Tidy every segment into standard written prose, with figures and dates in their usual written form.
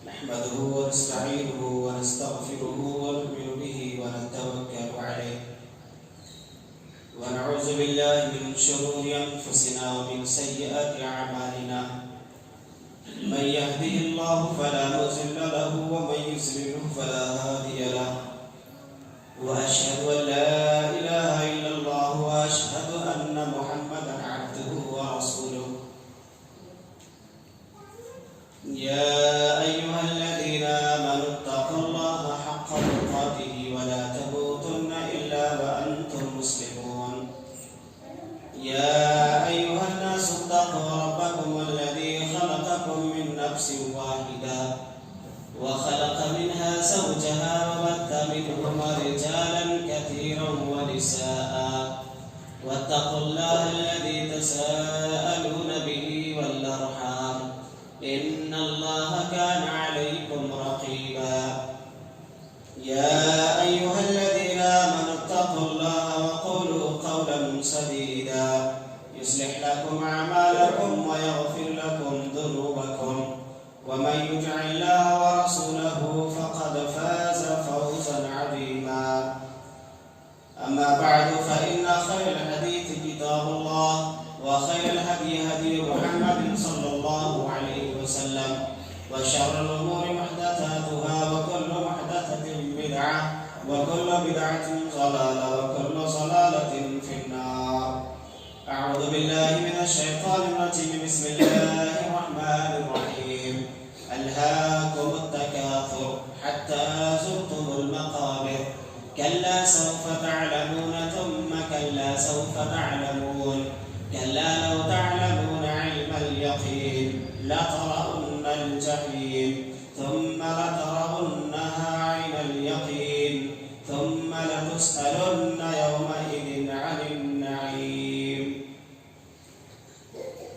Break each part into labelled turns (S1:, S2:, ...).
S1: نحمده ونستعينه ونستغفره ونؤمن به ونتوكل عليه ونعوذ بالله من شرور أنفسنا ومن سيئات أعمالنا من يهده الله فلا مضل له ومن يضلل فلا هادي له وأشهد أن لا إله إلا الله وأشهد أن محمدا عبده ورسوله يا أيها الذين آمنوا اتقوا الله حق تقاته ولا تموتن إلا وأنتم مسلمون يا أيها الناس اتقوا ربكم الذي خلقكم من نفس واحدة وخلق منها زوجها وبث منهما رجالا كثيرا ونساء واتقوا الله الذي تساءلون به والأرحام إن الله كان عليكم رقيبا يا أيها الذين آمنوا اتقوا الله وقولوا قولا سديدا يصلح لكم أعمالكم ويغفر لكم ذنوبكم ومن يطع الله ورسوله فقد فاز فوزا عظيما أما بعد فإن خير الحديث كتاب الله وخير الهدي هدي محمد صلى الله عليه وسلم وشر الأمور محدثاتها وكل محدثة بدعة وكل بدعة ضلالة وكل ضلالة في النار أعوذ بالله من الشيطان الرجيم بسم الله الرحمن الرحيم ألهاكم التكاثر حتى زرتم المقابر كلا سوف تعلمون ثم كلا سوف تعلمون كلا لو تعلمون علم اليقين لترون الجحيم ثم لترونها عين اليقين ثم لتسألن يومئذ عن النعيم.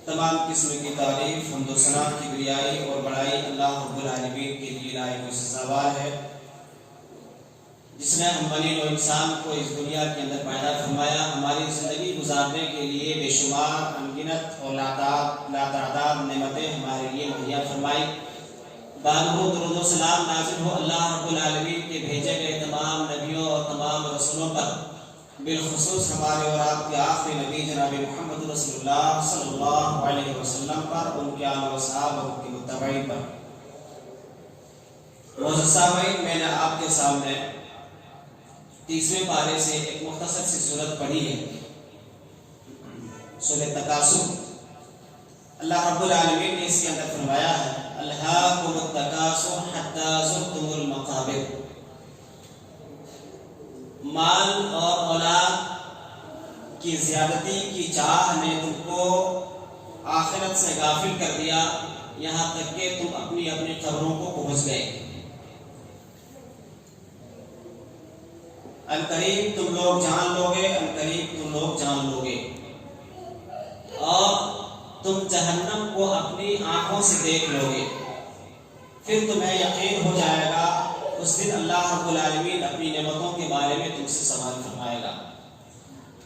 S1: تمام قسم کی تعریف حمد و ثنا کی بریائی اور بڑائی اللہ رب العالمین کے لیے لائق و سزاوار ہے جس نے ہم بنی و انسان کو اس دنیا کے اندر پیدا فرمایا، ہماری زندگی گزارنے کے لیے بے شمار انگنت اور لاتعداد نعمتیں ہمارے لیے مہیا فرمائی۔ درود و سلام نازل ہو اللہ رب العالمین کے بھیجے گئے تمام نبیوں اور تمام رسولوں پر، بالخصوص ہمارے اور آپ کے آخری نبی جناب محمد رسول اللہ صلی اللہ علیہ وسلم پر، ان کے آل و صحابہ اور ان کے متبعین پر۔ معزز سامعین، میں نے آپ کے سامنے 30ویں پارے سے ایک مختصر سی سورت پڑھی ہے، سورۃ تکاثر۔ اللہ رب العالمین نے اس کے اندر فرمایا ہے الہاکم التکاثر حتی زرتم المقابر۔ مال اور اولاد کی زیادتی کی چاہ نے تم کو آخرت سے غافل کر دیا، یہاں تک کہ تم اپنی اپنی قبروں کو پہنچ گئے۔ انقریب تم لوگ جان لوگے، انقریب تم لوگ جان لوگے، اور تم جہنم کو اپنی آنکھوں سے دیکھ لوگے، پھر تمہیں یقین ہو جائے گا، اس دن اللہ رب العالمین اپنی نعمتوں کے بارے میں تم سے سوال فرمائے گا۔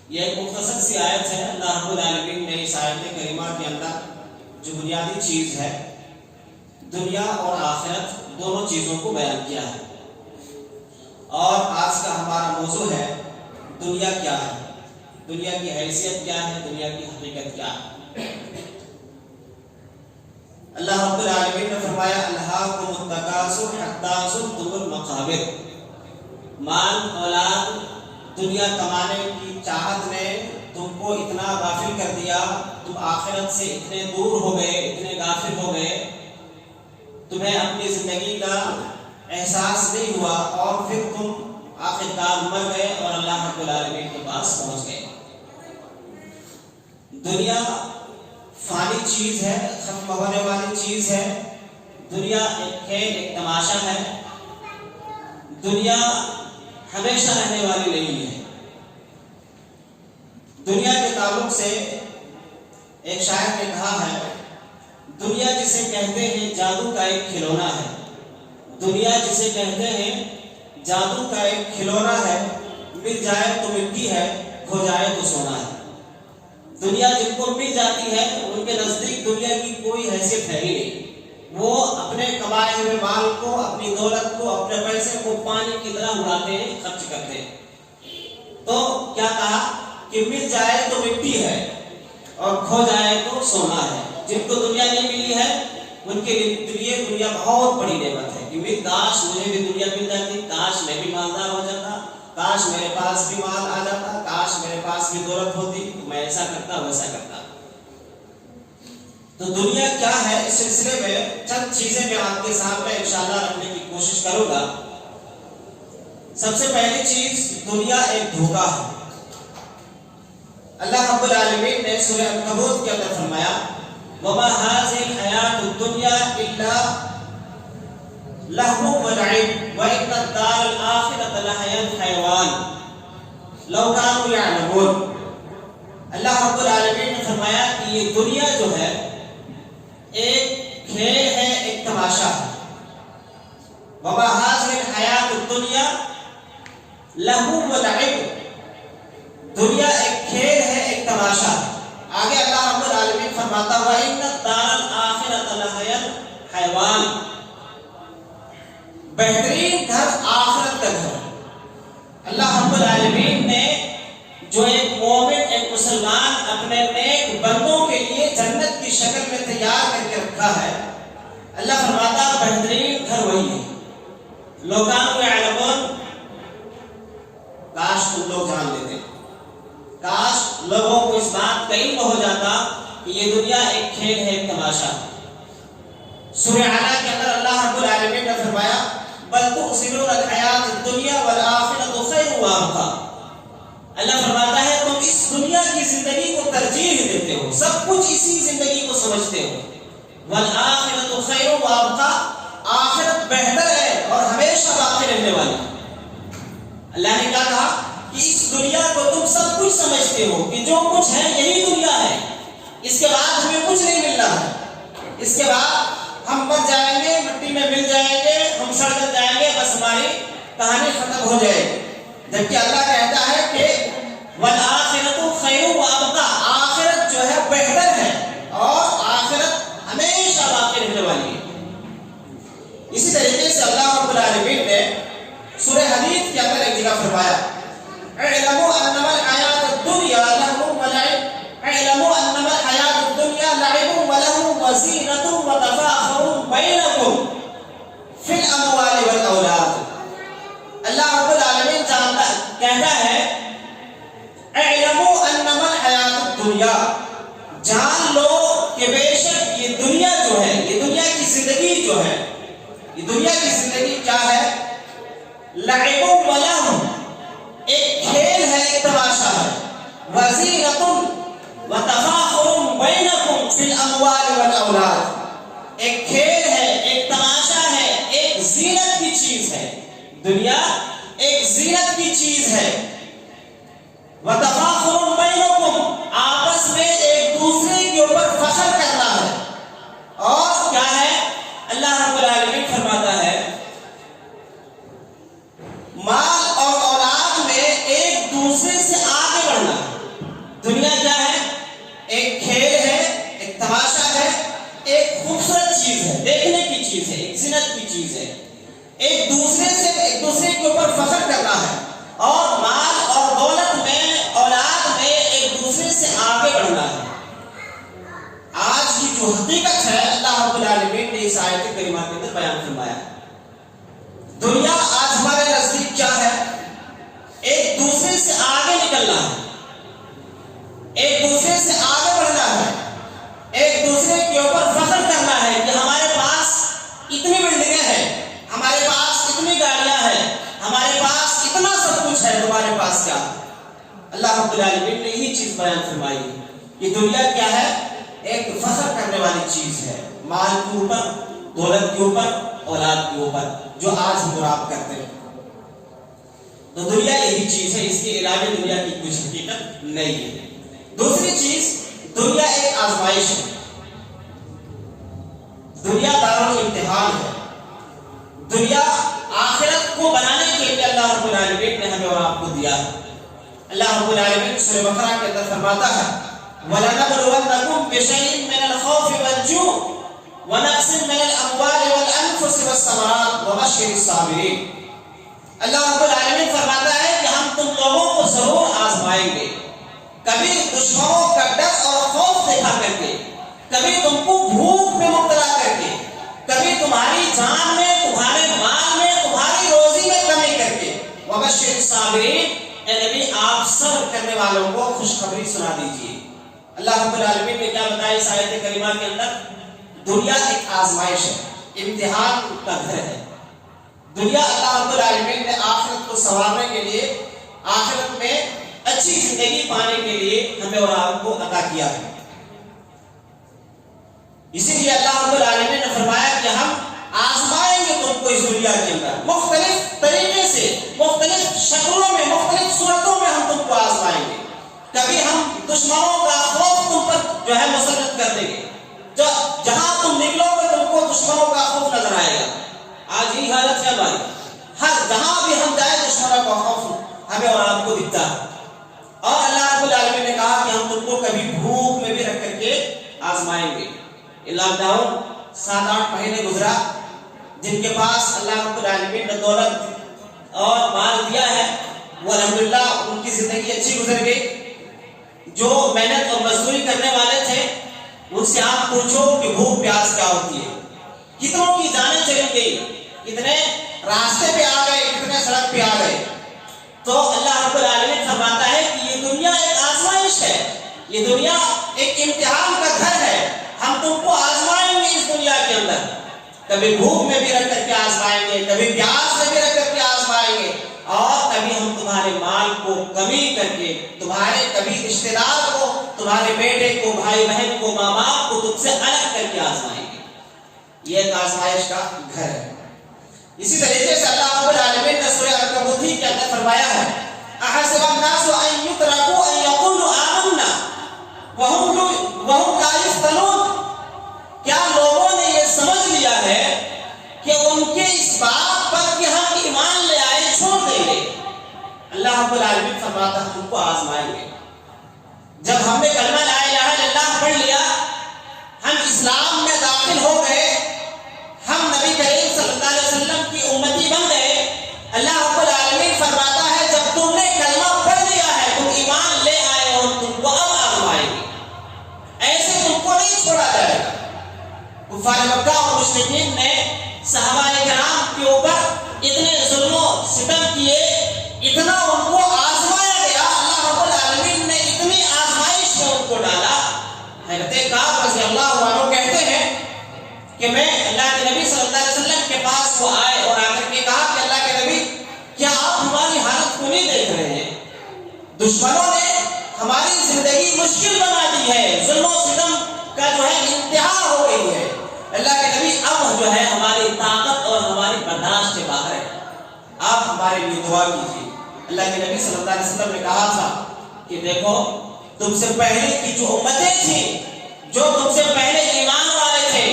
S1: یہ ایک مختصر سی آیت ہے۔ اللہ رب العالمین نے اس آیت کریمہ کے اندر جو بنیادی چیز ہے، دنیا اور آخرت دونوں چیزوں کو بیان کیا ہے، اور آج کا ہمارا موضوع ہے دنیا کیا ہے، دنیا کی حیثیت کیا ہے، دنیا کی حقیقت کیا ہے۔ اللہ رب العالمین نے فرمایا الہاکم التکاثر حتی زرتم المقابر۔ مال اولاد دنیا کمانے کی چاہت نے تم کو اتنا غافل کر دیا، تم آخرت سے اتنے دور ہو گئے، اتنے غافل ہو گئے، تمہیں اپنی زندگی کا احساس نہیں ہوا، اور پھر تم آخرکار مر گئے اور اللہ رب العالمین کے پاس پہنچ گئے۔ دنیا فانی چیز ہے، ختم ہونے والی چیز ہے، دنیا ایک کھیل، ایک تماشا ہے، دنیا ہمیشہ رہنے والی نہیں ہے۔ دنیا کے تعلق سے ایک شاعر نے کہا ہے دنیا جسے کہتے ہیں جادو کا ایک کھلونا ہے، دنیا جسے کہتے ہیں جادو کا ایک کھلونا ہے، مل جائے تو ملتی ہے، کھو جائے تو سونا ہے۔ دنیا جن کو مل جاتی ہے ان کے نزدیک دنیا کی کوئی حیثیت ہے ہی نہیں، وہ اپنے کمائے ہوئے مال کو، اپنی دولت کو، اپنے پیسے کو پانی کی طرح اڑاتے ہیں، خرچ کرتے ہیں۔ تو کیا کہا کہ مل جائے تو مٹی ہے اور کھو جائے تو سونا ہے۔ جن کو دنیا نہیں ملی ہے ان کے لیے دنیا بہت بڑی نعمت ہے کہ کاش مجھے بھی دنیا مل جاتی، کاش میں بھی مالدار ہو جاتا، کاش میرے پاس بھی مال آ جاتا، کاش میرے پاس بھی دولت ہوتی، میں ایسا کرتا ویسا کرتا۔ تو دنیا کیا ہے، اس سلسلے میں چند چیزیں میں آپ کے سامنے انشاءاللہ رکھنے کی کوشش کروں گا۔ سب سے پہلی چیز، دنیا ایک دھوکہ ہے۔ اللہ رب العالمین نے سورہ عنکبوت کے اندر فرمایا وَمَا هَٰذِهِ الْحَيَاةُ الدُّنْيَا إِلَّا لَهْوٌ وَلَعِبٌ وَإِنَّ الدَّارَ الْآخِرَةَ لَهِيَ الْحَيَوَانُ لَوْ كَانُوا يَعْلَمُونَ۔ اللہ رب العالمین نے فرمایا کہ یہ دنیا جو ہے ایک کھیل ہے، ایک تماشا ہے۔ وَمَا هَٰذِهِ الْحَيَاةُ الدُّنْيَا لَهْوٌ وَلَعِبٌ، دنیا ایک کھیل ہے، ایک تماشا ہے۔ آگے اللہ رب العالمین فرماتا ہوا وَإِنَّ الدَّارَ الْآخِرَةَ لَهِيَ الْحَيَوَانُ، بہترین گھر آخرت کا گھر ہے۔ اللہ رب العالمین نے جو ایک مومن، ایک مسلمان اپنے نیک بندوں کے لیے جنت کی شکل میں تیار کر کے رکھا ہے، اللہ فرماتا بہترین گھر وہی ہے۔ لَوْ كَانُوا يَعْلَمُونَ، کاش تم لوگ جان لیتے، کاش لوگوں کو اس بات کا علم ہو جاتا کہ یہ دنیا ایک کھیل ہے، ایک تماشا ہے۔ سورہ اعلیٰ کے اندر اللہ رب العالمین نے فرمایا بل تؤثرون الحیاۃ الدنیا والآخرۃ خیر وابقیٰ، اللہ فرماتا ہے تم اس دنیا کی زندگی کو ترجیح دیتے ہو، سب کچھ اسی زندگی کو سمجھتے ہو۔ والآخرۃ خیر وابقیٰ، آخرت بہتر ہے اور ہمیشہ باقی رہنے والی۔ اللہ نے کیا کہا کہ اس دنیا کو تم سب کچھ سمجھتے ہو کہ جو کچھ ہے یہی دنیا ہے، اس کے بعد ہمیں کچھ نہیں ملنا ہے، اس کے بعد ہم مر جائیں گے، مٹی میں مل جائیں گے، ہم سڑ کر جائیں گے، بس ہماری کہانی ختم ہو جائے گی۔ جبکہ اللہ کہتا ہے کہ وَالْآخِرَةُ خَيْرٌ وَأَبْقَىٰ، آخرت جو ہے بہتر ہے اور آخرت ہمیشہ باقی رہنے والی ہے۔ اسی طریقے سے اللہ رب العالمین نے سورہ حدید کے اندر ایک جگہ فرمایا اعلموا انما الحیاۃ الدنیا لہو ولعب، اعلموا انما الحیاۃ الدنیا لعب ولہو وزینۃ وتفاخر بینکم فی الاموال والاولاد۔ اللہ رب العالمین کہتا ہے اعلموا انما الحیاۃ الدنیا، جان لو کہ بے شک یہ دنیا جو ہے، یہ دنیا کی زندگی جو ہے، یہ دنیا کی زندگی کیا ہے؟ لعب ولہو، ایک کھیل ہے، ایک تماشا ہے، وزینۃ وتفاخر بینکم فی الاموال والاولاد، ایک کھیل ہے، ایک تماشا ہے، ایک زینت کی چیز ہے، دنیا ایک زینت کی چیز ہے۔ وتفاخر بینکم، آپس میں ایک دوسرے کے اوپر فخر کرنا ہے۔ اور کیا ہے؟ اللہ رب العالمین فرماتا ہے مال اور اولاد میں ایک دوسرے سے آگے بڑھنا ہے۔ دنیا کیا ہے؟ ایک کھیل ہے، ایک تماشا ہے، ایک خوبصورت چیز ہے، دیکھنے کی چیز ہے، ایک زینت کی چیز ہے، ایک دوسرے کے اوپر فخر کرنا ہے، اور مال اور دولت میں، اولاد میں ایک دوسرے سے آگے بڑھنا ہے۔ آج کی جو حقیقت ہے اللہ رب العالمین نے اس آیت کریمہ کے اندر بیان فرمایا ہے۔ دنیا آج ہمارے نزدیک کیا ہے؟ ایک دوسرے سے آگے نکلنا ہے، ایک دوسرے سے آگے بڑھنا ہے، ایک دوسرے کے اوپر فخر کرنا ہے کہ ہمارے پاس اتنی بلڈنگیں ہیں، ہمارے پاس اتنی گاڑیاں ہیں، ہمارے پاس اتنا سب کچھ ہے، تمہارے پاس کیا؟ اللہ رب العالمین نے یہی چیز بیان فرمائی کہ دنیا کیا ہے؟ ایک فخر کرنے والی چیز ہے، مال کے اوپر، دولت کے اوپر، اولاد کے اوپر، جو آج ہم مراد کرتے ہیں۔ تو دنیا یہی چیز ہے، اس کے علاوہ دنیا کی کچھ حقیقت نہیں ہے۔ دوسری چیز، دنیا ایک آزمائش ہے، دنیا دارالامتحان ہے۔ دنیا آخرت کو بنانے کے لیے اللہ رب العالمین نے ہمیں اور آپ کو دیا ہے۔ اللہ رب العالمین سورہ بقرہ کے اندر فرماتا ہے وَلَنَبْلُوَنَّكُمْ بِشَيْءٍ مِّنَ الْخَوْفِ وَالْجُوعِ وَنَقْصٍ مِّنَ الانفس والثمرات وبشر الصابرین. اللہ رب العالمین فرماتا ہے کہ ہم تم لوگوں کو ضرور آزمائیں گے، کبھی دشمنوں کا ڈر اور خوف دکھا کر کے، کبھی تم کو بھوک میں مبتلا کر کے، کبھی تمہاری جان میں، تمہارے مال میں، تمہاری روزی میں کمی کر کے. وبشر الصابرین، اے نبی آپ صبر کرنے والوں کو خوشخبری سنا دیجیے. اللہ رب العالمین نے کیا بتایا اس آیت کریمہ کے اندر؟ دنیا ایک آزمائش ہے، امتحان کا گھر ہے. دنیا اللہ رب العالمین نے آخرت کو سنوارنے کے لیے، آخرت میں اچھی زندگی پانے کے لیے ہمیں اور آپ کو عطا کیا ہے. اسی لیے اللہ رب العالمین نے فرمایا کہ ہم آزمائیں گے تم کو اس دنیا کے اندر، مختلف طریقے سے، مختلف شکلوں میں، مختلف صورتوں میں ہم تم کو آزمائیں گے. کبھی ہم دشمنوں کا خوف تم پر جو ہے مسلط کر دیں گے، جہاں تم نکلو گے تم کو دشمنوں کا خوف نظر آئے گا. آج یہ حالت ہے ہماری، ہر جہاں بھی ہم جائیں دشمنوں کا خوف ہمیں اور آپ کو دکھتا ہے. اور اللہ رب العالمین نے کہا کہ ہم تم کو کبھی بھوک میں بھی رکھ کر کے آزمائیں گے. لاک ڈاؤن 7-8 مہینے گزرا، جن کے پاس اللہ رب العالمین نے دولت اور مال دیا ہے وہ الحمدللہ ان کی زندگی اچھی گزر گئی. جو محنت اور مزدوری کرنے والے تھے ان سے آپ پوچھو کہ بھوک پیاس کیا ہوتی ہے. کتنوں کی جانیں چلی گئی، کتنے راستے پہ آ گئے، کتنے سڑک پہ آ گئے. تو اللہ رب العالمین فرماتا ہے کہ یہ دنیا ایک آزمائش ہے، یہ دنیا ایک امتحان کا گھر ہے. ہم تم کو آزمائیں گے اس دنیا کے اندر، کبھی بھوک میں بھی رکھ کر کے آزمائیں گے، کبھی پیاس میں بھی رکھ کر کے آزمائیں گے، اور کبھی ہم تمہارے مال کو کمی کر کے، تمہارے کبھی رشتے دار کو، تمہارے بیٹے کو، بھائی بہن کو، ماں باپ کو تم سے الگ کر کے آزمائیں گے. یہ ایک آزمائش کا گھر ہے. اسی طریقے سے اللہ رب العالمین نے سورہ عنکبوت کے اندر فرمایا ہے احسب الناس ان يتركوا ان يقولوا آمنا وهم لا يفتنون. کیا لوگوں نے یہ سمجھ لیا ہے کہ ان کے اس بات پر کہ ہم ایمان لے آئے چھوڑ دیں گے؟ اللہ رب العالمین فرماتا ہے ہم کو آزمائیں گے. جب ہم نے کلمہ لا الہ الا اللہ پڑھ لیا، ہم اسلام میں داخل ہو گئے، ہم نبی کریم صلی اللہ علیہ وسلم کی امتی بن گئے، اللہ رب العالمین فرماتا ہے جب تم نے کلمہ پڑھ لیا ہے، تم ایمان لے آئے ہو، تم کو اب آزمائیں گے. ایسے تم کو نہیں چھوڑا جائے گا. کفار مکہ اور مشرکین نے صحابہ کرام کے اوپر اتنے ظلم و ستم کیے، اتنا ان کو آزمایا گیا، اللہ رب العالمین نے اتنی آزمائش میں ان کو ڈالا. حضرت کعب رضی اللہ عنہ کہتے ہیں کہ میں اللہ کے نبی صلی اللہ علیہ وسلم کے پاس وہ آئے اور آ کر کے کہا کہ اللہ کے نبی کیا آپ ہماری حالت کو نہیں دیکھ رہے ہیں؟ دشمنوں نے ہماری زندگی مشکل بنا دی ہے، ظلم و ستم کا جو ہے انتہا ہو گئی ہے. اللہ کے نبی اب جو ہے ہماری طاقت اور ہماری برداشت سے باہر ہے، آپ ہمارے لیے دعا کیجیے. اللہ کے نبی صلی اللہ علیہ وسلم نے کہا تھا کہ دیکھو تم سے پہلے کی جو امتیں تھیں، جو تم سے پہلے ایمان والے تھے،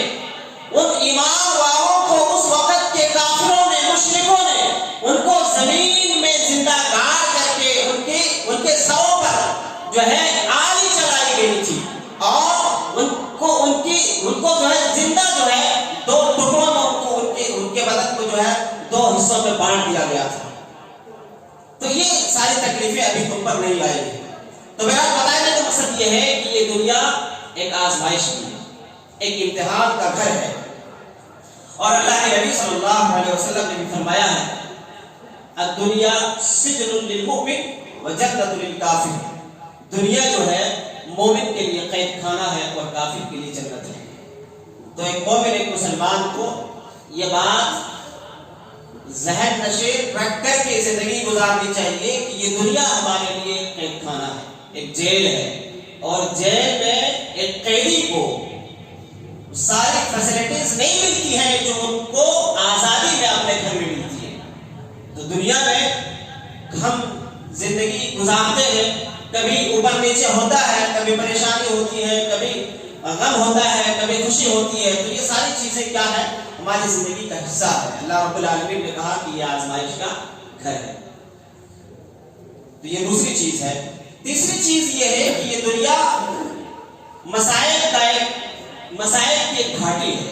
S1: ان ایمان والوں کو اس وقت کے کافروں نے، مشرکوں نے ان کو زمین میں زندہ گاڑ کر کے ان کے سروں پر جو ہے آلی چلائی گئی تھی، اور ان کو جو ہے زندہ جو ہے 2 ٹکڑوں میں ان کے بدن کو جو ہے 2 حصوں میں بانٹ دیا گیا تھا. تو یہ ساری تکلیفیں ابھی تم پر نہیں آئی ہیں. تو میرا بتانے کا مقصد یہ ہے کہ یہ دنیا ایک آزمائش کی ہے، ایک امتحان کا گھر ہے. اور اللہ کے نبی صلی اللہ علیہ وسلم نے بھی فرمایا ہے الدنیا سجن للمؤمن وجنت للکافر. دنیا جو ہے مومن کے لیے قید خانہ ہے اور کافر کے لیے جنت ہے. تو ایک مومن، ایک مسلمان کو یہ بات ذہن نشین رکھ کر کے زندگی گزارنی چاہیے کہ یہ دنیا ہمارے لیے قید خانہ ہے، ایک جیل ہے، اور جیل میں ایک قیدی کو ساری فیسلٹیز نہیں ملتی ہیں جو ان کو آزادی میں اپنے گھر میں ملتی ہے. تو دنیا میں ہم زندگی گزارتے ہیں، کبھی اوپر نیچے ہوتا ہے، کبھی پریشانی ہوتی ہے، کبھی غم ہوتا ہے، کبھی خوشی ہوتی ہے. تو یہ ساری چیزیں کیا ہے؟ ہماری زندگی کا حصہ ہے. اللہ رب العالمین نے کہا کہ یہ آزمائش کا گھر ہے. تو یہ دوسری چیز ہے. تیسری چیز یہ ہے کہ یہ دنیا مسائل کی ایک گھاٹی ہے.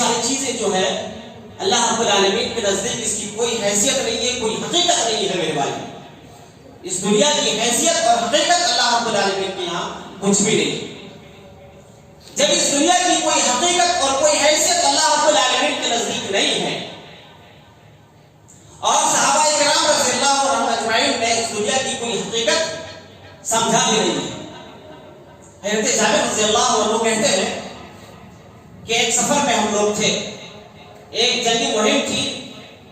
S1: ساری چیزیں جو ہے اللہ رب العالمین کے نزدیک اس کی کوئی حیثیت نہیں ہے، کوئی حقیقت نہیں ہے میرے بھائی. اس دنیا کی حیثیت اور حقیقت اللہ رب العالمین کے یہاں کچھ بھی نہیں. جب اس دنیا کی کوئی حقیقت اور کوئی حیثیت اللہ رب العالمین کے نزدیک نہیں ہے، اور صحابہ کرام رضی اللہ عنہم اجمعین نے اس دنیا کی کوئی حقیقت سمجھا بھی نہیں ہے. حضرت جابر رضی اللہ عنہ کہتے ہیں کہ ایک سفر میں ہم لوگ تھے، ایک جنگی مہم تھی،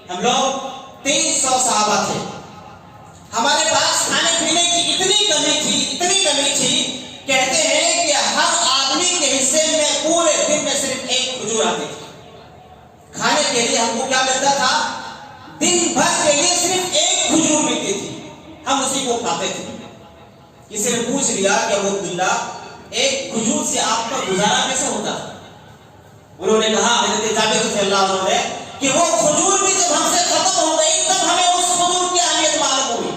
S1: ہم لوگ 300 صحابہ تھے. ہمارے پاس کھانے پینے کی اتنی کمی تھی، کہتے ہیں کہ ہر آدمی کے حصے میں پورے دن میں صرف ایک کھجور آتی تھی. کھانے کے لیے ہم کو کیا ملتا تھا؟ دن بھر کے لیے صرف ایک کھجور ملتی تھی، ہم اسی کو کھاتے تھے. کسی نے پوچھ لیا کہ ابو عبداللہ ایک کھجور سے آپ کا گزارا کیسے ہوتا؟ انہوں نے کہا حضرت جابر رضی اللہ عنہ نے کہ وہ کھجور بھی جب ہم سے ختم ہو گئی تب ہمیں اس کھجور کی اہمیت معلوم ہوئی.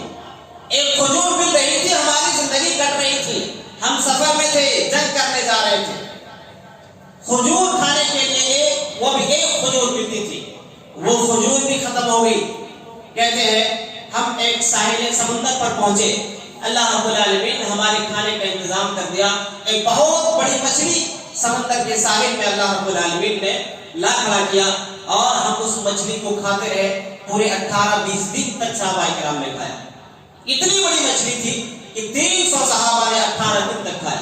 S1: ایک کھجور مل رہی تھی، ہماری زندگی کٹ رہی تھی، ہم سفر میں تھے، جنگ کرنے جا رہے تھے. کھجور کھانے کے لیے وہ بھی ایک کھجور ملتی تھی، وہ کھجور بھی ختم ہو گئی. کہتے ہیں ہم ایک ساحل سمندر پر پہنچے، اللہ رب العالمین نے ہمارے کھانے کا انتظام کر دیا. ایک بہت بڑی مچھلی سمندر کے ساحل میں اللہ رب العالمین نے لا کھڑا کیا، اور ہم اس مچھلی کو کھاتے رہے. پورے 18-20 دن تک صحابہ کرام نے کھایا. اتنی بڑی مچھلی تھی کہ 300 صحابہ نے 18 دن تک کھایا.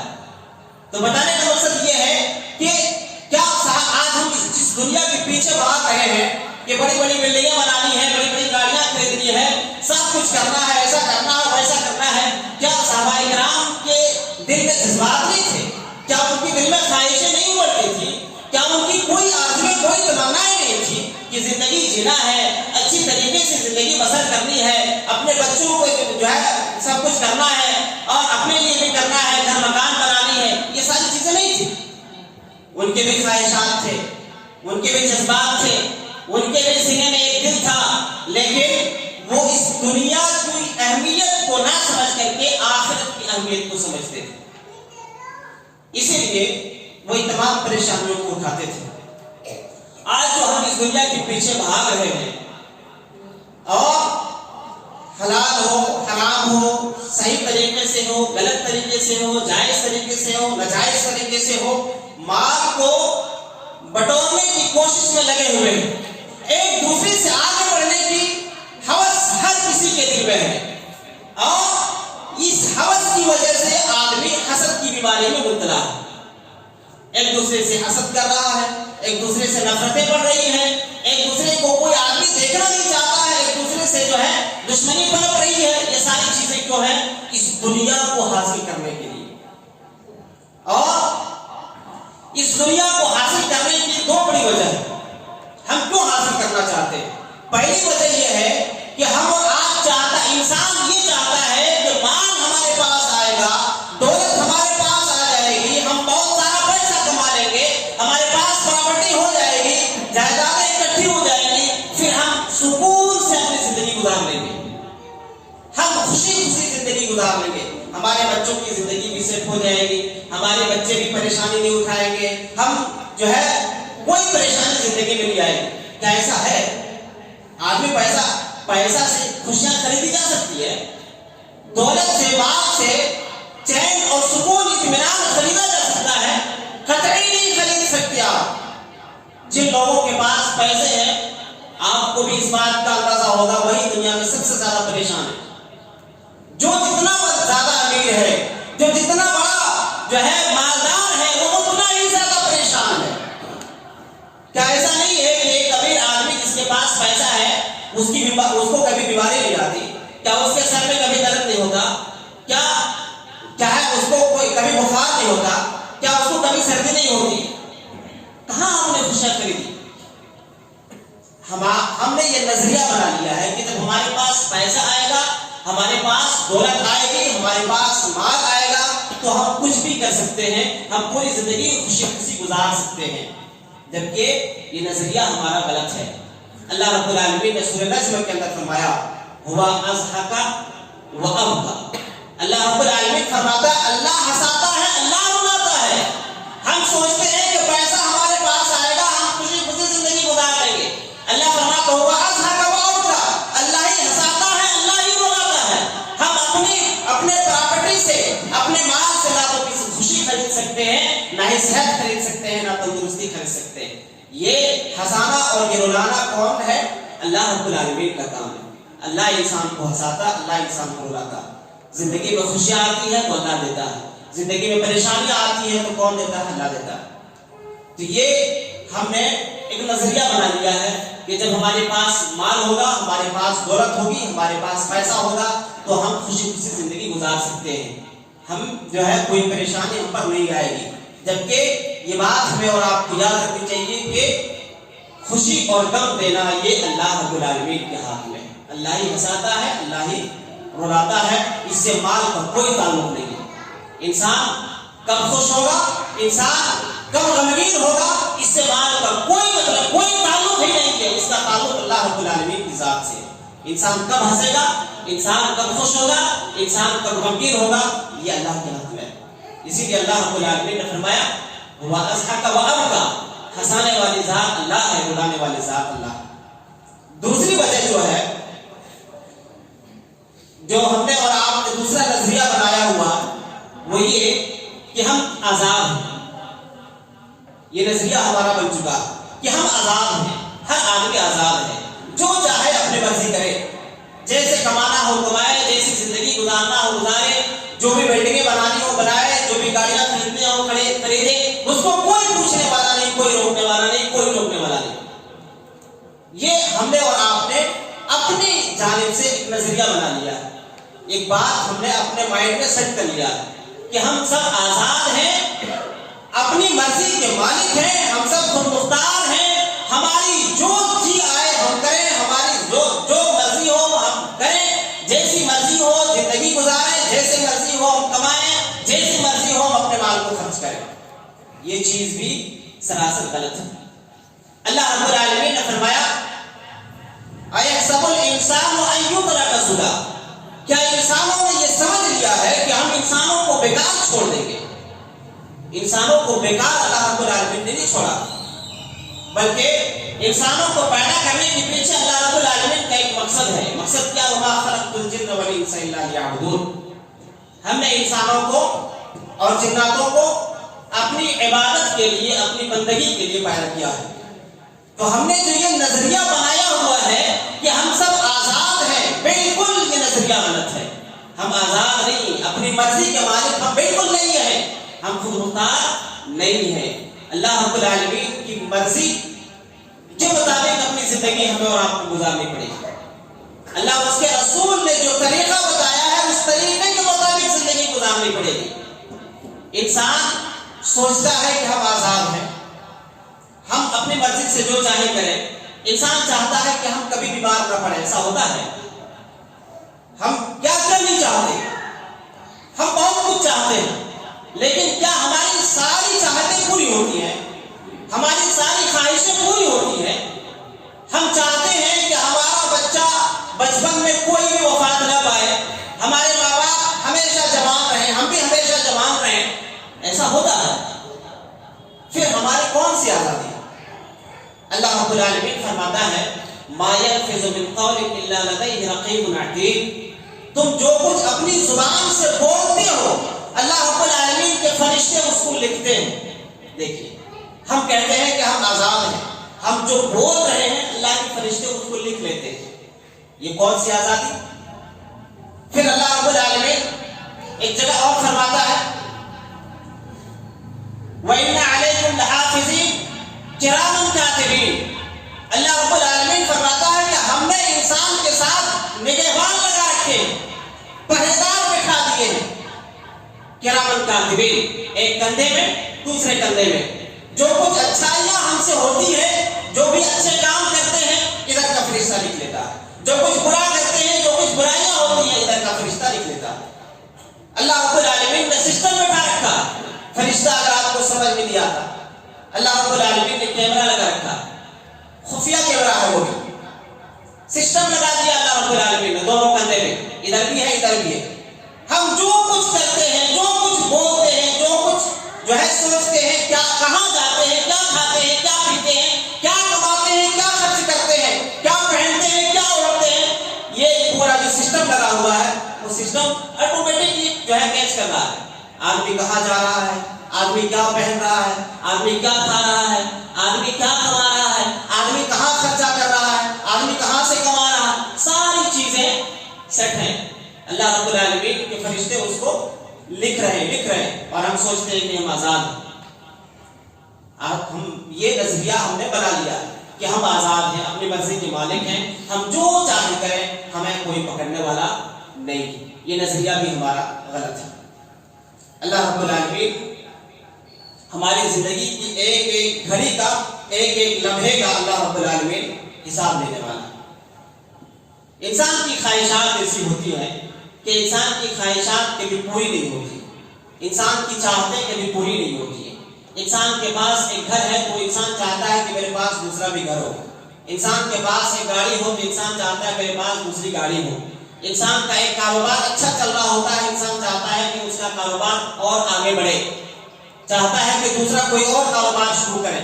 S1: تو بتانے کا مقصد یہ ہے کہ کیا آج ہم جس دنیا کے پیچھے بھاگ رہے ہیں کہ بڑی بڑی بلڈنگیں بنانی ہے، بڑی بڑی گاڑیاں خریدنی ہے، سب کچھ کرنا ہے، ایسا کرنا ہے، ویسا کرنا ہے، کیا صحابہ کرام کے دل میں جذبات نہیں تھے؟ کیا ان کے دل میں خواہشیں نہیں بڑھتی تھی؟ کیا ان کی کوئی آرزویں، کوئی تمنائیں نہیں تھی کہ زندگی جینا ہے، اچھی طریقے سے زندگی بسر کرنی ہے، اپنے بچوں کو جو ہے سب کچھ کرنا ہے، اور اپنے لیے بھی کرنا ہے، گھر مکان بنانی ہے؟ یہ ساری چیزیں نہیں تھی. ان کے بھی خواہشات تھے، ان کے بھی جذبات تھے، ان کے بھی سینے میں ایک دل تھا، لیکن وہ اس دنیا کی اہمیت کو نہ سمجھ کر کے آخرت کی اہمیت کو سمجھتے تھے. اسی لیے وہ تمام پریشانیوں کو اٹھاتے تھے. آج جو ہم اس دنیا کے پیچھے بھاگ رہے ہیں، اور حلال ہو، حرام ہو، صحیح طریقے سے ہو، غلط طریقے سے ہو، جائز طریقے سے ہو، ناجائز طریقے سے ہو، مال کو بٹورنے کی کوشش میں لگے ہوئے ہیں. ایک دوسرے سے آگے بڑھنے کی ہوس ہر کسی کے دل میں ہے، اور اس ہوس کی وجہ سے آدمی حسد کی بیماری میں مبتلا ہے. ایک دوسرے سے حسد کر رہا ہے، ایک دوسرے سے نفرتیں بڑھ رہی ہیں، ایک دوسرے کو کوئی آدمی دیکھنا نہیں چاہتا ہے، ایک دوسرے سے جو ہے دشمنی پنپ رہی ہے. یہ ساری چیزیں کیوں ہیں؟ اس دنیا کو حاصل کرنے کے لیے. اور اس دنیا کو حاصل کرنے کی دو بڑی وجہ ہے. ہم کیوں حاصل کرنا چاہتے ہیں؟ پہلی وجہ یہ ہے کہ ہم اور آپ چاہتا، انسان یہ چاہتا ہے کہ مال ہمارے پاس آئے گا، دولت ہمارے پاس آ جائے گی، ہم بہت سارا پیسہ کما لیں گے، ہمارے پاس پراپرٹی ہو جائے گی، جائیدادیں اکٹھی ہو جائیں گی، پھر ہم سکون سے اپنی زندگی گزار لیں گے، ہم خوشی زندگی گزار لیں گے، ہمارے بچوں کی زندگی بھی سیٹ ہو جائے گی، ہمارے بچے بھی پریشانی نہیں اٹھائیں گے، ہم جو ہے کوئی پریشانی زندگی میں نہیں آئے گی. کیا ایسا ہے؟ آدمی پیسہ سے خوشیاں خریدی جا سکتی ہے، دولت سے، مال سے چین اور سکون، اطمینان خریدا جا سکتا ہے؟ قطعی نہیں خرید سکتے. آپ جن لوگوں کے پاس پیسے ہیں، آپ کو بھی اس بات کا اندازہ ہوگا، وہی دنیا میں سب سے زیادہ پریشان ہے. جو جتنا زیادہ امیر ہے، جو جتنا بڑا جو ہے مالدار ہے، وہ اتنا ہی زیادہ پریشان ہے. کیا ایسا نہیں ہے کہ ایک امیر آدمی جس کے پاس پیسہ ہے، اس کو کبھی بیماری نہیں آتی؟ کیا اس کے سر میں کبھی درد نہیں ہوتا؟ کیا ہے اس کو کوئی کبھی بخار نہیں ہوتا؟ کیا اس کو کبھی سردی نہیں ہوتی؟ کہاں ہم نے خوشیاں خریدی؟ ہم نے یہ نظریہ بنا لیا ہے کہ جب ہمارے پاس پیسہ آئے گا، ہمارے پاس دولت آئے گی، ہمارے پاس مال آئے گا، تو ہم کچھ بھی کر سکتے ہیں، ہم پوری زندگی خوشی گزار سکتے ہیں. جبکہ یہ نظریہ ہمارا غلط ہے. اللہ رب العالمین نے سورہ نجم کے اندر فرمایا ہوا اضحک و ابکا. اللہ رب العالمین فرماتا ہے اللہ ہنساتا ہے، اللہ رلاتا ہے. ہم سوچتے ہیں کہ پیسہ ہمارے پاس آئے گا، ہم خوشی ہنسانا اور یہ رلانا کون ہے؟ اللہ رب العالمین کا کام ہے. اللہ انسان کو ہنساتا، اللہ انسان کو رلاتا. زندگی میں خوشیاں آتی ہے تو اللہ دیتا ہے، زندگی میں پریشانیاں آتی ہیں تو کون دیتا ہے؟ اللہ دیتا ہے. تو یہ ہم نے ایک نظریہ بنا لیا ہے کہ جب ہمارے پاس مال ہوگا، ہمارے پاس دولت ہوگی، ہمارے پاس پیسہ ہوگا تو ہم خوشی خوشی زندگی گزار سکتے ہیں. ہم جو ہے کوئی پریشانی ہم پر نہیں آئے گی. جبکہ یہ بات ہمیں اور آپ کو یاد رکھنی چاہیے کہ خوشی اور غم دینا یہ اللہ رب العالمین کے ہاتھ میں. اللہ ہی ہنساتا ہے، اللہ ہی رلاتا ہے. اس سے مال کا کوئی تعلق نہیں ہے. انسان کب خوش ہوگا، انسان کب غمگین ہوگا، اس سے مال کا کوئی مطلب، کوئی تعلق ہی نہیں ہے. اس کا تعلق اللہ رب العالمین کی ذات سے. انسان کب ہنسے گا، انسان کب خوش ہوگا، انسان کب غمگین ہوگا، یہ اللہ کے ہاتھ میں ہے. اسی لیے اللہ رب العالمین نے فرمایا وَأَضْحَكَ وَأَبْكَى، ہنسانے والی ذات اللہ ہے، رلانے والی ذات اللہ. دوسری وجہ جو ہے، جو ہم نے اور آپ نے دوسرا نظریہ بنایا ہوا، وہ یہ کہ ہم آزاد ہیں. یہ نظریہ ہمارا بن چکا کہ ہم آزاد ہیں. ہر آدمی آزاد ہے، جو چاہے اپنی مرضی کرے، جیسے کمانا ہو کمائے، جیسی زندگی گزارنا ہو گزارے، جو بھی بلڈنگیں بنانی ہو بنائے، جو بھی گاڑیاں خریدنی ہو خریدے. اس کو کوئی پوچھنے والا نہیں، کوئی روکنے والا نہیں، کوئی روکنے والا نہیں. یہ ہم نے اور آپ نے اپنی جانب سے ایک نظریہ بنا لیا ہے. ایک بات ہم نے اپنے مائنڈ میں سیٹ کر لیا ہے کہ ہم سب آزاد ہیں، اپنی مرضی کے مالک ہیں، ہم سب خود مختار ہیں. ہماری جو جی آئے ہم کریں، ہماری جو مرضی ہو ہم کریں، جیسی مرضی ہو زندگی گزاریں، جیسی مرضی ہو ہم کمائیں، جیسی مرضی ہو ہم اپنے مال کو خرچ کریں. یہ چیز بھی سراسر غلط ہے. اللہ رب العالمین نے فرمایا اَيَحْسَبُ الْإِنسَانُ أَن يُتْرَكَ سُدًى، کیا انسانوں نے یہ سمجھ لیا ہے کہ ہم انسانوں کو بیکار چھوڑ دیں گے؟ انسانوں کو بیکار اللہ رب العالمین نے نہیں چھوڑا، بلکہ انسانوں کو پیدا کرنے کے پیچھے اللہ رب العالمین کا ایک مقصد ہے. مقصد کیا؟ وَمَا خَلَقْتُ الْجِنَّ وَالْإِنسَ إِلَّا لِيَعْبُدُونِ. ہم نے انسانوں کو اور جناتوں کو اپنی عبادت کے لیے، اپنی بندگی کے لیے پیدا کیا ہے. تو ہم نے جو یہ نظریہ بنایا ہوا ہے کہ ہم سب آزاد ہیں، بالکل یہ نظریہ غلط ہے. ہم آزاد نہیں، اپنی مرضی کے مالک ہم بالکل نہیں ہیں، ہم خود مختار نہیں ہیں. اللہ رب العالمین کی مرضی کے مطابق اپنی زندگی ہمیں اور آپ کو گزارنی پڑے گی. اللہ اس کے رسول نے جو طریقہ بتایا ہے اس طریقے کے مطابق زندگی گزارنی پڑے گی. انسان سوچتا ہے کہ ہم آزاد ہیں، ہم اپنی مرضی سے جو چاہے کریں. انسان چاہتا ہے کہ ہم کبھی بیمار نہ پڑے. ایسا ہوتا ہے؟ ہم کیا نہیں چاہتے، ہم بہت کچھ چاہتے ہیں، لیکن کیا ہماری ساری چاہتیں پوری ہوتی ہیں؟ ہماری ساری خواہشیں پوری ہوتی ہیں؟ ہم چاہتے ہیں کہ ہمارا بچہ بچپن میں کوئی بھی وفات نہ پائے، ہمارے ماں باپ ہمیشہ جوان رہیں، ہم بھی ہمیشہ جوان رہیں. ایسا ہوتا ہے؟ پھر ہماری کون سی آزادی ہے؟ اللہ رب العالمین فرماتا ہے مَا يَلْفِظُ مِنْ قَوْلٍ إِلَّا لَدَيْهِ رَقِيبٌ عَتِيدٌ. تم جو کچھ اپنی زبان سے بولتے ہو اللہ رب العالمین کے فرشتے اس کو لکھتے ہیں. دیکھیے، ہم کہتے ہیں کہ ہم آزاد ہیں، ہم جو بول رہے ہیں اللہ کے فرشتے اس کو لکھ لیتے ہیں. یہ کون سی آزادی؟ پھر اللہ رب العالمین ایک جگہ اور فرماتا ہے وَإِنَّ عَلَيْكُمْ لَحَافِظِينَ كِرَامًا كَاتِبِينَ. اللہ رب العالمین فرماتا ہے کہ ہم نے انسان کے ساتھ نگہبان لگا رکھے، پرہیزگار بٹھا دیے ہیں. کرامن کاتبین، ایک کندھے میں دوسرے کندھے میں. جو کچھ اچھائیاں ہم سے ہوتی ہے، جو بھی اچھے کام کرتے ہیں ادھر کا فرشتہ لکھ لیتا ہے. جو کچھ برا کرتے ہیں، جو کچھ برائیاں ہوتی ہیں ادھر کا فرشتہ لکھ لیتا ہے. اللہ رب العالمین نے سسٹم بٹھا رکھا. فرشتہ اگر آپ کو سمجھ میں نہیں آتا، اللہ رب العالمین نے کیمرہ لگا رکھا، خفیہ کیمرہ ہے، وہ بھی سسٹم لگا دیا اللہ رب العالمین نے دونوں کندھے میں، ادھر بھی ہے ادھر بھی ہے. ہم جو کچھ کرتے ہیں، جو کچھ بولتے ہیں، جو کچھ جو ہے سوچتے ہیں، کیا کہاں جاتے ہیں، کیا کھاتے ہیں، کیا پیتے ہیں، کیا کماتے ہیں، کیا خرچ کرتے ہیں، کیا پہنتے ہیں، کیا اوڑھتے ہیں، یہ پورا جو سسٹم لگا ہوا ہے وہ سسٹم آٹومیٹکلی جو ہے کیچ کر رہا ہے. آدمی کہاں جا رہا ہے، آدمی کیا پہن رہا ہے، آدمی کیا کھا رہا ہے، آدمی کیا کما رہا ہے, آدمی کہاں خرچہ کر رہا ہے, آدمی کہاں سے کما رہا ہے, ساری چیزیں سیٹ ہیں. اللہ رب العالمین کے فرشتے اس کو لکھ رہے ہیں اور ہم سوچتے ہیں کہ ہم آزاد ہیں. ہم یہ نظریہ ہم نے بنا لیا کہ ہم آزاد ہیں, اپنی مرضی کے مالک ہیں, ہم جو چاہے کریں, ہمیں کوئی پکڑنے والا نہیں. یہ نظریہ بھی ہمارا غلط ہے. اللہ رب العالمین ہماری زندگی کی ایک ایک گھڑی کا, ایک ایک لمحے کا اللہ رب العالمین حساب لینے والا ہے. انسان کی خواہشات ایسی ہوتی ہیں کہ انسان کی خواہشات کبھی پوری نہیں ہوتی, انسان کی چاہتیں کبھی پوری نہیں ہوتی ہیں. انسان کے پاس ایک گھر ہے تو انسان چاہتا ہے کہ میرے پاس دوسرا بھی گھر ہو. انسان کے پاس ایک گاڑی ہو تو انسان چاہتا ہے میرے پاس دوسری گاڑی ہو. انسان کا ایک کاروبار اچھا چل رہا ہوتا ہے, انسان چاہتا ہے کہ اس کا کاروبار اور آگے بڑھے, چاہتا ہے کہ دوسرا کوئی اور کاروبار شروع کرے.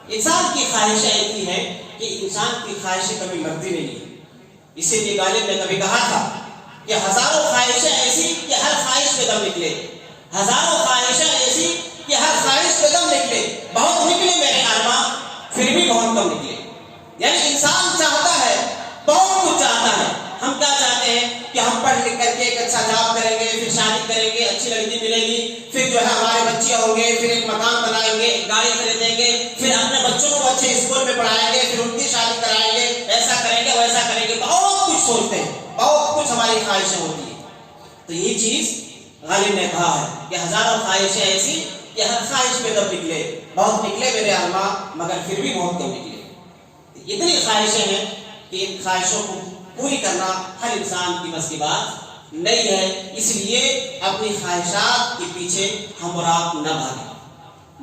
S1: انسان کی خواہشیں ایسی ہیں کہ انسان کی خواہشیں کبھی مرتی نہیں. اسی لیے غالب نے کبھی کہا تھا کہ ہزاروں خواہشیں ایسی کہ ہر خواہش پہ دم نکلے, ہزاروں خواہشیں ایسی کہ ہر خواہش پہ دم نکلے, بہت نکلے میرے ارماں پھر بھی بہت کم نکلے. یعنی انسان چاہتا ہے, بہت کچھ چاہتا ہے. ہم کیا چاہتے ہیں کہ ہم پڑھ لکھ کر کے ایک اچھا جاب کریں گے, پھر شادی کریں گے, اچھی لڑکی ملے گی, پھر جو ہے ہمارے بچے ہوں گے, پھر ایک مکان بنائیں گے, گاڑی خریدیں گے, پھر اپنے بچوں کو اچھے اسکول میں پڑھائیں گے, پھر ان کی شادی کرائیں گے, ایسا کریں گے ویسا کریں گے. بہت کچھ سوچتے ہیں, بہت کچھ ہماری خواہشیں ہوتی ہیں. تو یہ چیز غالب نے کہا ہے کہ ہزاروں خواہشیں ایسی کہ ہر خواہش پہ دم نکلے, بہت نکلے میرے ارماں مگر پھر بھی بہت کم نکلے. اتنی خواہشیں ہیں کہ ان خواہشوں کو پوری کرنا ہر انسان کی بس کی بات نہیں ہے. اس لیے اپنی خواہشات کے پیچھے ہم اور آپ نہ بھاگیں,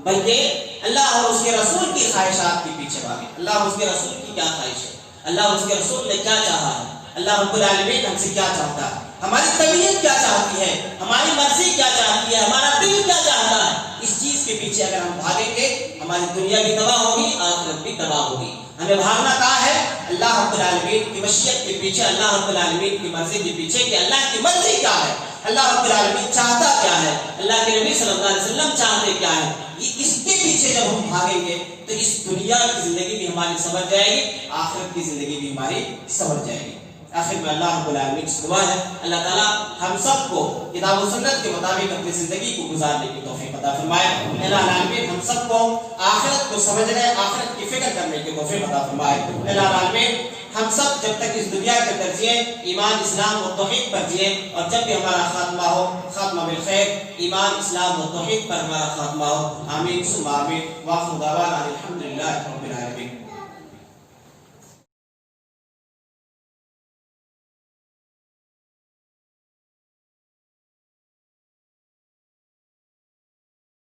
S1: بلکہ اللہ اور اس کے رسول کی خواہشات کے پیچھے بھاگیں. اللہ اور اس کے رسول کی کیا خواہش ہے, اللہ اور اس کے رسول نے کیا چاہا ہے, اللہ رب العالمین ہم سے کیا چاہتا ہے, ہماری طبیعت کیا چاہتی ہے, ہماری مرضی کیا چاہتی ہے, ہمارا دل کیا چاہتا ہے. اس چیز کے پیچھے اگر ہم بھاگیں گے ہماری دنیا بھی تباہ ہوگی, آخرت بھی تباہ ہوگی. ہمیں بھاگنا کہاں ہے, اللہ رب العالمین کی مشیت کے پیچھے, اللہ رب العالمین کی مرضی کے پیچھے کہ اللہ کی مرضی کیا ہے, اللہ رب العالمین چاہتا کیا ہے, اللہ کے نبی صلی اللہ علیہ وسلم چاہتے کیا ہے. اس کے پیچھے جب ہم بھاگیں گے تو اس دنیا کی زندگی بھی ہماری سمجھ جائے گی, آخرت کی زندگی بھی ہماری سمجھ جائے گی. آخر میں اللہ رب العالمین سے دعا ہے اللہ تعالیٰ ہم سب کو کتاب و سنت کے مطابق اپنی زندگی کو گزارنے کی توفیق عطا فرمائے. اللہ العالمین ہم سب کو آخرت کو سمجھنے, آخرت کی فکر کرنے کی توفیق عطا فرمائے. اللہ العالمین ہم سب جب تک اس دنیا کے اندر جیے ایمان اسلام و توحید پر جیے, اور جب بھی ہمارا خاتمہ ہو خاتمہ بالخیر, ایمان اسلام و توحید پر ہمارا خاتمہ ہو. آمین ثم آمین. واخر دعوانا الحمدللہ رب العالمین.